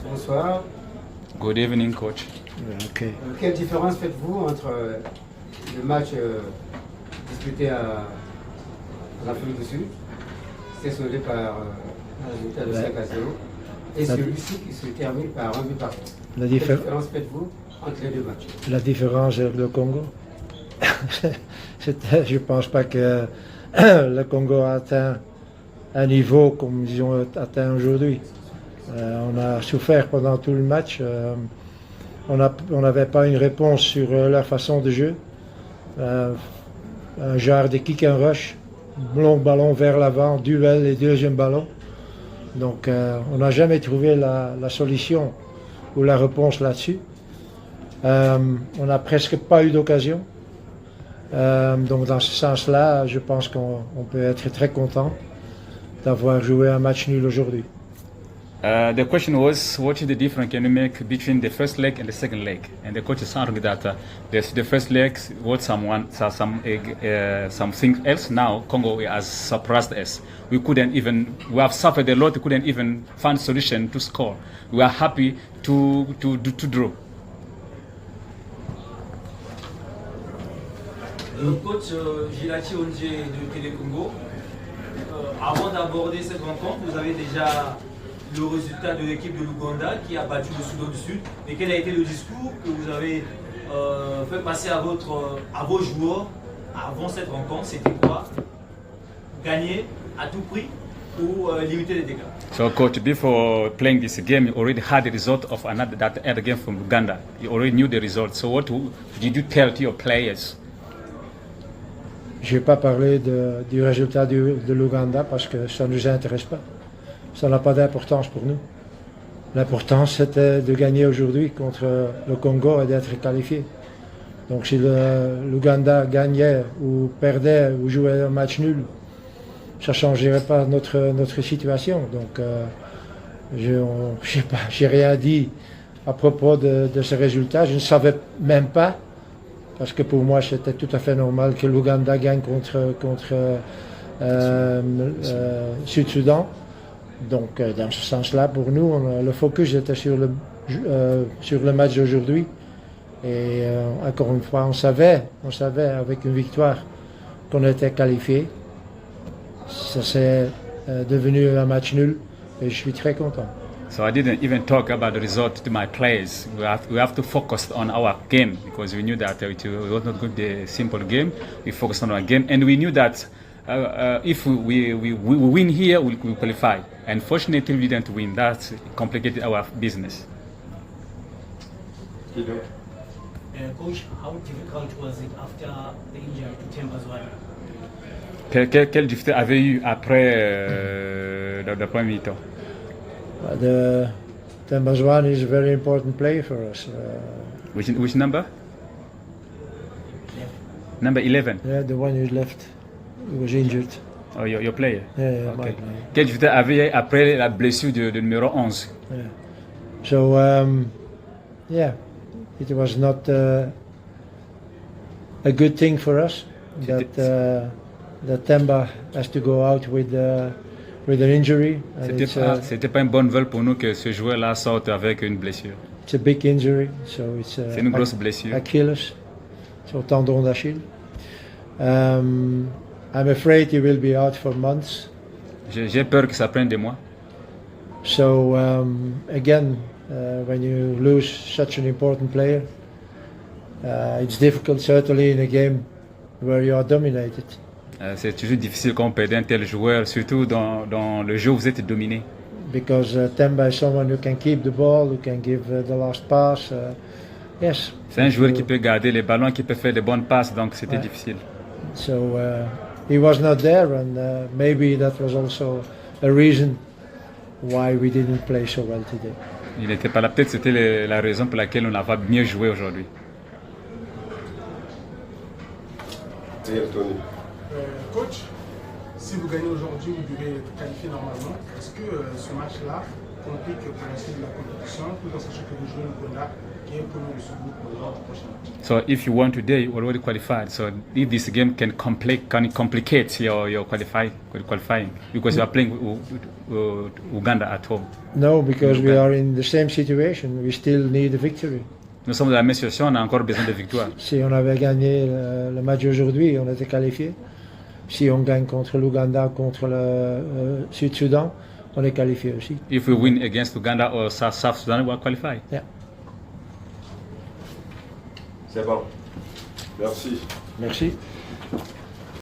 Bonsoir. Good evening, coach. Okay. Quelle différence faites-vous entre le match disputé en Afrique du Sud, c'était soldé par un résultat de 5 à 0, et celui-ci qui se termine par un but partout? Quelle différence faites-vous entre les deux matchs? La différence avec le Congo, je ne pense pas que le Congo a atteint un niveau comme ils ont atteint aujourd'hui. On a souffert pendant tout le match. On n'avait pas une réponse sur leur façon de jouer. Un genre de kick and rush, long ballon vers l'avant, duel et deuxième ballon. Donc on n'a jamais trouvé la solution ou la réponse là-dessus. On n'a presque pas eu d'occasion. Donc dans ce sens-là, je pense qu'on peut être très content d'avoir joué un match nul aujourd'hui. The question was, what is the difference can you make between the first leg and the second leg? And the coach is arguing that the first leg was something else. Now Congo has surprised us. We have suffered a lot. We couldn't even find solution to score. We are happy to draw. Coach Gilati Ondje de Télé Congo, avant d'aborder cette rencontre, vous avez déjà le résultat de l'équipe de l'Ouganda qui a battu le Soudan du Sud. Et quel a été le discours que vous avez fait passer à vos joueurs avant cette rencontre? C'était quoi? Gagner à tout prix ou limiter les dégâts? So, coach, before playing this game, you already had the result of that other game from Uganda. You already knew the result. So, what did you tell to your players? Je ne vais pas parler du résultat de l'Ouganda parce que ça ne nous intéresse pas. Ça n'a pas d'importance pour nous. L'important, c'était de gagner aujourd'hui contre le Congo et d'être qualifié. Donc si l'Ouganda gagnait ou perdait ou jouait un match nul, ça ne changerait pas notre situation. Donc j'ai rien dit à propos de ce résultat. Je ne savais même pas, parce que pour moi c'était tout à fait normal que l'Ouganda gagne contre Sud-Soudan. Donc dans ce sens-là, pour nous, le focus était sur le match d'aujourd'hui. Et encore une fois, on savait avec une victoire qu'on était qualifié. Ça s'est devenu un match nul et je suis très content. So I didn't even talk about the result to my players. We have to focus on our game because we knew that it was not good, the simple game. We focused on our game and we knew that if we win here, we qualify. And fortunately, we didn't win. That complicated our business. Coach, how difficult was it after the injury to Themba Zwane? Quelle difficulté avez eu après le premier mi-temps? Themba Zwane is a very important player for us. Which number? Number 11. Yeah, the one who left. He was injured. Oh, your player? Yeah, okay. my player. Quelle difficulté avez-vous après la blessure de numéro 11? Yeah. So, yeah, it was not a good thing for us that Themba has to go out with an injury. C'était pas une bonne nouvelle pour nous que ce joueur-là sorte avec une blessure. It's a big injury, so c'est une grosse blessure. Achilles, so tendon d'Achille. I'm afraid he will be out for months. J'ai peur que ça prenne des mois. So again, when you lose such an important player, it's difficult, certainly in a game where you are dominated. C'est toujours difficile quand on perd un tel joueur, surtout dans le jeu où vous êtes dominé. Because Themba is someone who can keep the ball, who can give the last pass. Yes. C'est un joueur qui peut garder les ballons, qui peut faire de bonnes passes, donc c'était difficile. So he was not there, and maybe that was also a reason why we didn't play so well today. Il n'était pas là. Peut-être c'était la raison pour laquelle on n'a pas mieux joué aujourd'hui. Coach, si vous gagnez aujourd'hui, vous devez être qualifié normalement. Est-ce que ce match-là complique pour la suite de la compétition, tout en sachant que vous jouez l'Ouganda, qui est un premier de ce groupe pour le prochain match. So if you won today, you already qualified. So if this game can complicate your qualifying because you are playing Uganda at home. No, because we are in the same situation. We still need a victory. Nous sommes dans la même situation, on a encore besoin de victoire. Si on avait gagné le match aujourd'hui, on était qualifié. Si on gagne contre l'Ouganda, contre le Sud-Soudan, on est qualifié aussi. If we win against Uganda or South Sudan, we are qualified. Yeah. C'est bon. Merci. Merci.